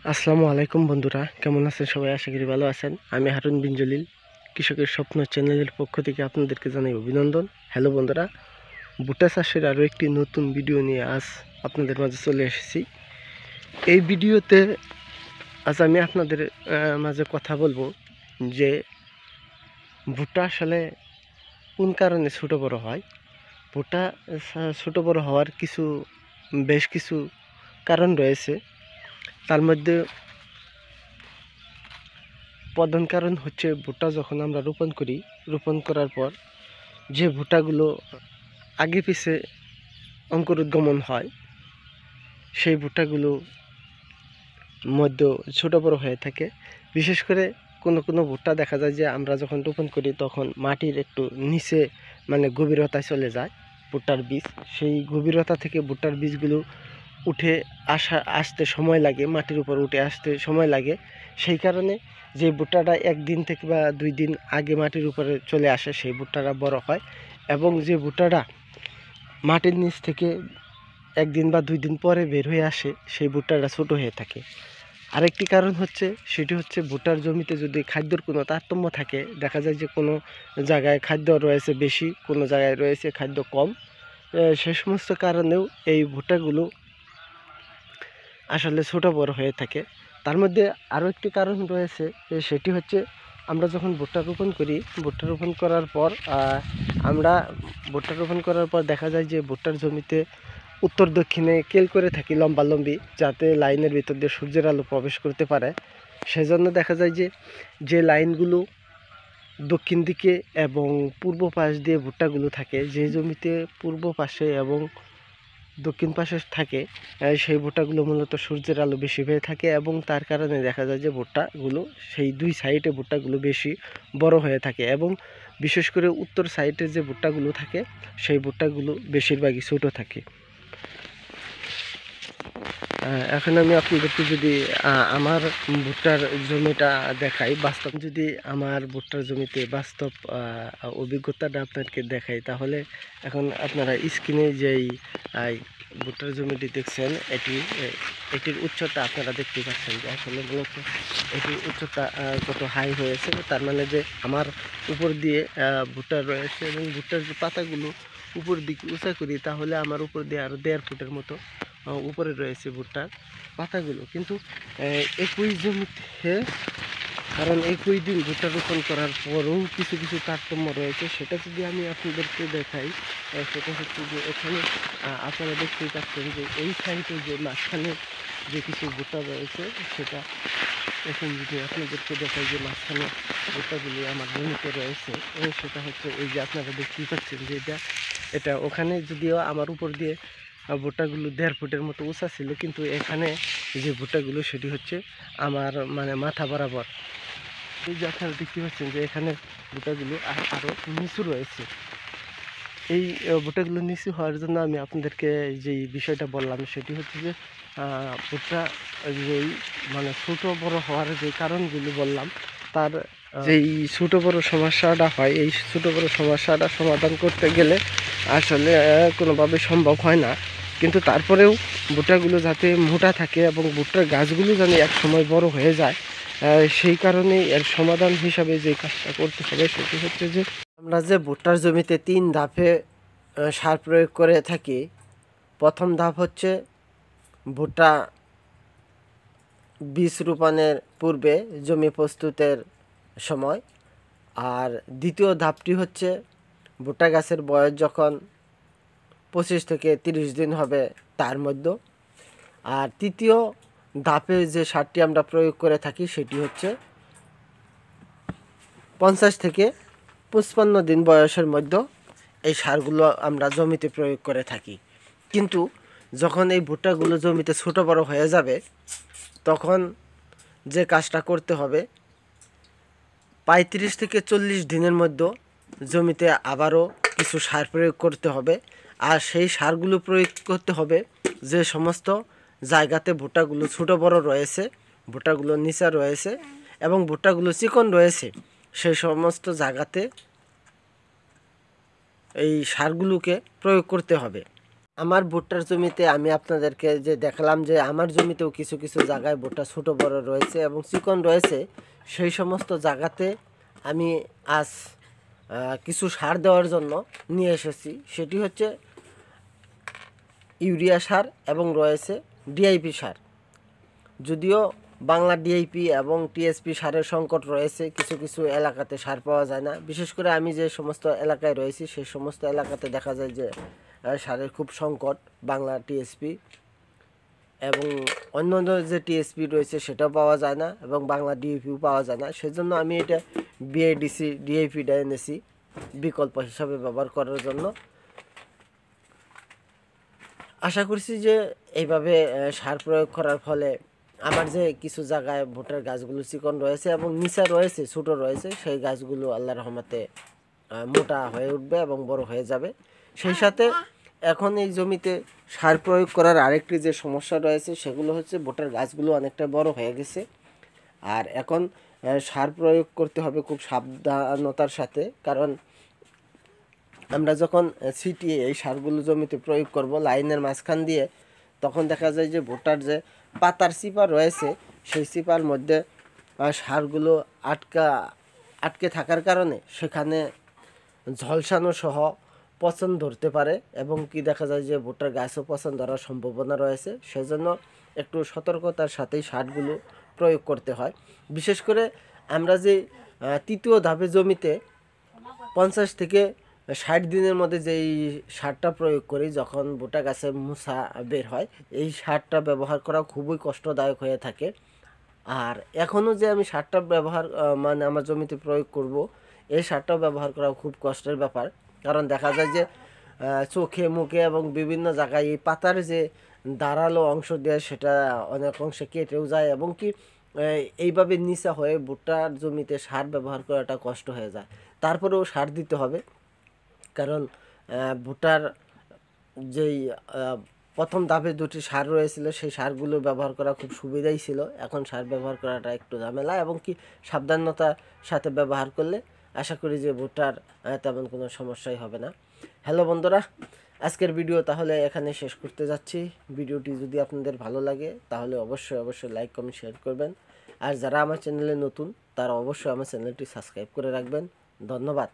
আসসালামু আলাইকুম বন্ধুরা, কেমন আছেন সবাই? আশা করি ভালো আছেন। আমি হারুন বিন জলিল, কৃষকের স্বপ্ন চ্যানেলের পক্ষ থেকে আপনাদেরকে জানাই অভিনন্দন। হ্যালো বন্ধুরা, ভুট্টা চাষের আরও একটি নতুন ভিডিও নিয়ে আজ আপনাদের মাঝে চলে এসেছি। এই ভিডিওতে আজ আমি আপনাদের মাঝে কথা বলবো যে ভুট্টা আসলে কোন কারণে ছোটো বড়ো হয়। ভুট্টা ছোটো বড়ো হওয়ার বেশ কিছু কারণ রয়েছে। তার মধ্যে প্রধান কারণ হচ্ছে ভুট্টা যখন আমরা রোপণ করার পর যে ভুট্টাগুলো আগে পিছে অঙ্কুরোদ্গমন হয়, সেই ভুট্টাগুলো মধ্যে ছোটো বড়ো হয়ে থাকে। বিশেষ করে কোনো কোনো ভুট্টা দেখা যায় যে আমরা যখন রোপণ করি তখন মাটির একটু নিচে গভীরতায় চলে যায় ভুট্টার বীজ। সেই গভীরতা থেকে ভুট্টার বীজগুলো উঠে আসতে সময় লাগে, মাটির উপর উঠে আসতে সময় লাগে। সেই কারণে যে ভুট্টাটা একদিন থেকে বা 2 দিন আগে মাটির উপরে চলে আসে সেই ভুট্টাটা বড় হয়, এবং যে ভুট্টাটা মাটির নিচ থেকে 1 দিন বা 2 দিন পরে বের হয়ে আসে সেই ভুট্টাটা ছোটো হয়ে থাকে। আরেকটি কারণ হচ্ছে, সেটি হচ্ছে ভুট্টার জমিতে যদি খাদ্যর কোনো তারতম্য থাকে, দেখা যায় যে কোনো জায়গায় খাদ্য রয়েছে বেশি, কোনো জায়গায় রয়েছে খাদ্য কম। সে সমস্ত কারণেও এই ভুট্টাগুলো আসলে ছোটো বড় হয়ে থাকে। তার মধ্যে আরও একটি কারণ রয়েছে, সেটি হচ্ছে আমরা যখন ভুট্টা রোপণ করার পর দেখা যায় যে ভুট্টার জমিতে উত্তর দক্ষিণে কেল করে থাকি লম্বালম্বি, যাতে লাইনের ভিতর দিয়ে সূর্যের আলো প্রবেশ করতে পারে। সেজন্য দেখা যায় যে লাইনগুলো দক্ষিণ দিকে এবং পূর্ব পাশ দিয়ে ভুট্টাগুলো থাকে, যে জমিতে পূর্ব পাশে এবং দক্ষিণ পাশে থাকে সেই ভুট্টাগুলো মূলত সূর্যের আলো বেশি পেয়ে থাকে, এবং তার কারণে দেখা যায় যে ভুট্টাগুলো সেই 2 সাইডে ভুট্টাগুলো বেশি বড় হয়ে থাকে, এবং বিশেষ করে উত্তর সাইডে যে ভুট্টাগুলো থাকে সেই ভুট্টাগুলো বেশিরভাগই ছোটো থাকে। এখন আমি আপনাদেরকে যদি আমার ভুট্টার জমিটা দেখাই, যদি আমার ভুট্টার জমিতে বাস্তব অভিজ্ঞতাটা আপনাদেরকে দেখাই, তাহলে এখন আপনারা স্ক্রিনে যেই ভুট্টার জমিটি দেখছেন, এটির উচ্চতা আপনারা দেখতে পাচ্ছেন যে আসলে মূলত এটির উচ্চতা কত হাই হয়েছে। তার মানে যে আমার উপর দিয়ে ভুট্টা রয়েছে, এবং ভুট্টার যে পাতাগুলো উপর দিকে উঁচা করি, তাহলে আমার উপর দিয়ে আরও 1.5 ফুটের মতো উপরে রয়েছে ভুট্টার পাতাগুলো। কিন্তু একই জমিতে, কারণ একই দিন ভুট্টা রোপণ করার পরেও কিছু কিছু তারতম্য রয়েছে, সেটা যদি আমি আপনাদেরকে দেখাই, সেটা হচ্ছে যে এখানে আপনারা দেখতেই পাচ্ছেন যে এই সাইডে যে মাঝখানে যে কিছু ভুট্টা রয়েছে, সেটা এখন যদি আপনাদেরকে দেখাই যে মাঝখানে ভুট্টাগুলি আমার জমিতে রয়েছে, সেটা হচ্ছে এই যে আপনারা দেখতেই পাচ্ছেন যে এটা ওখানে যদিও আমার উপর দিয়ে ভুট্টাগুলো 1.5 ফুটের মতো উঁচা ছিল, কিন্তু এখানে যে ভুট্টাগুলো সেটি হচ্ছে আমার মাথা বরাবর। এই যে আপনারা দেখতে পাচ্ছেন যে এখানে ভুট্টাগুলো আরও নিচু রয়েছে। এই ভুট্টাগুলো নিচু হওয়ার জন্য আমি আপনাদেরকে যেই বিষয়টা বললাম, সেটি হচ্ছে যে ভুট্টা যেই ছোটো বড়ো হওয়ার যে কারণগুলো বললাম, তার যেই ছোটো বড়ো সমস্যাটা হয়, এই ছোটো বড়ো সমস্যাটা সমাধান করতে গেলে আসলে কোনোভাবে সম্ভব হয় না। কিন্তু তারপরেও ভুট্টাগুলো যাতে মোটা থাকে এবং ভুট্টার গাছগুলো যেন এক সময় বড় হয়ে যায়, সেই কারণেই এর সমাধান হিসাবে যে কাজটা করতে হবে সেটি হচ্ছে যে আমরা যে ভুট্টার জমিতে 3 ধাপে সার প্রয়োগ করে থাকি। প্রথম ধাপ হচ্ছে ভুট্টা বীজ রোপণের পূর্বে জমি প্রস্তুতের সময়, আর দ্বিতীয় ধাপটি হচ্ছে ভুট্টা গাছের বয়স যখন 25 থেকে 30 দিন হবে তার মধ্যে, আর তৃতীয় ধাপে যে সারটি আমরা প্রয়োগ করে থাকি সেটি হচ্ছে 50 থেকে 55 দিন বয়সের মধ্যে এই সারগুলো আমরা জমিতে প্রয়োগ করে থাকি। কিন্তু যখন এই ভুট্টাগুলো জমিতে ছোটো বড়ো হয়ে যাবে, তখন যে কাজটা করতে হবে, 35 থেকে 40 দিনের মধ্যে জমিতে আবারও কিছু সার প্রয়োগ করতে হবে। আর সেই সারগুলো প্রয়োগ করতে হবে যে সমস্ত জায়গাতে ভুট্টাগুলো ছোটো বড়ো রয়েছে, ভুট্টাগুলো নিচা রয়েছে এবং ভুট্টাগুলো চিকন রয়েছে, সেই সমস্ত জায়গাতে এই সারগুলোকে প্রয়োগ করতে হবে। আমার ভুট্টার জমিতে আমি আপনাদেরকে যে দেখালাম যে আমার জমিতেও কিছু কিছু জায়গায় ভুট্টা ছোটো বড় রয়েছে এবং চিকন রয়েছে, সেই সমস্ত জায়গাতে আমি আজ কিছু সার দেওয়ার জন্য নিয়ে এসেছি। সেটি হচ্ছে ইউরিয়া সার এবং রয়েছে ডিআইপি সার। যদিও বাংলা ডিআইপি এবং টিএসপি সারের সংকট রয়েছে, কিছু কিছু এলাকাতে সার পাওয়া যায় না। বিশেষ করে আমি যে সমস্ত এলাকায় রয়েছি সেই সমস্ত এলাকাতে দেখা যায় যে সারের খুব সংকট, বাংলা টিএসপি এবং অন্য অন্য যে টিএসপি রয়েছে সেটাও পাওয়া যায় না এবং বাংলা ডিএপিও পাওয়া যায় না। সেজন্য আমি এটা বিআইডিসি ডিএপিটা এনেছি বিকল্প হিসাবে ব্যবহার করার জন্য। আশা করছি যে এইভাবে সার প্রয়োগ করার ফলে আমার যে কিছু জায়গায় ভুট্টার গাছগুলো চিকন রয়েছে এবং নিচা রয়েছে, ছোটো রয়েছে, সেই গাছগুলো আল্লাহর রহমতে মোটা হয়ে উঠবে এবং বড় হয়ে যাবে। সেই সাথে এখন এই জমিতে সার প্রয়োগ করার আরেকটি যে সমস্যা রয়েছে সেগুলো হচ্ছে ভুট্টার গাছগুলো অনেকটা বড় হয়ে গেছে। আর এখন সার প্রয়োগ করতে হবে খুব সাবধানতার সাথে, কারণ আমরা যখন ছিটিয়ে এই সারগুলো জমিতে প্রয়োগ করব লাইনের মাঝখান দিয়ে, তখন দেখা যায় যে ভুট্টার যে পাতার চিপা রয়েছে সেই চিপার মধ্যে সারগুলো আটকে থাকার কারণে সেখানে ঝলসানো সহ পচন ধরতে পারে এবং কি দেখা যায় যে ভুট্টার গাছও পচন ধরার সম্ভাবনা রয়েছে। সেজন্য একটু সতর্কতার সাথেই সারগুলো প্রয়োগ করতে হয়। বিশেষ করে আমরা যে তৃতীয় ধাপে জমিতে 50 থেকে 60 দিনের মধ্যে যেই সারটা প্রয়োগ করি যখন ভুট্টা গাছে মুসা বের হয়, এই সারটা ব্যবহার করা খুবই কষ্টদায়ক হয়ে থাকে। আর এখনও যে আমি সারটা ব্যবহার মানে আমার জমিতে প্রয়োগ করব, এই সারটাও ব্যবহার করা খুব কষ্টের ব্যাপার। কারণ দেখা যায় যে চোখে মুখে এবং বিভিন্ন জায়গায় এই পাতার যে দাঁড়ালো অংশ দেয় সেটা অনেক অংশে কেটেও যায় এবং কি এইভাবে নিচা হয়ে ভুট্টার জমিতে সার ব্যবহার করাটা কষ্ট হয়ে যায়। তারপরেও সার দিতে হবে, কারণ ভুট্টার যেই প্রথম ধাপে দুটি সার রয়েছিল সেই সারগুলো ব্যবহার করা খুব সুবিধাই ছিল। এখন সার ব্যবহার করাটা একটু ঝামেলা এবং কি সাবধানতার সাথে ব্যবহার করলে আশা করি যে ভুট্টার তেমন কোনো সমস্যাই হবে না। হ্যালো বন্ধুরা, আজকের ভিডিও তাহলে এখানে শেষ করতে যাচ্ছি। ভিডিওটি যদি আপনাদের ভালো লাগে তাহলে অবশ্যই লাইক কমেন্ট শেয়ার করবেন। আর যারা আমার চ্যানেলে নতুন তারা অবশ্যই আমার চ্যানেলটি সাবস্ক্রাইব করে রাখবেন। ধন্যবাদ।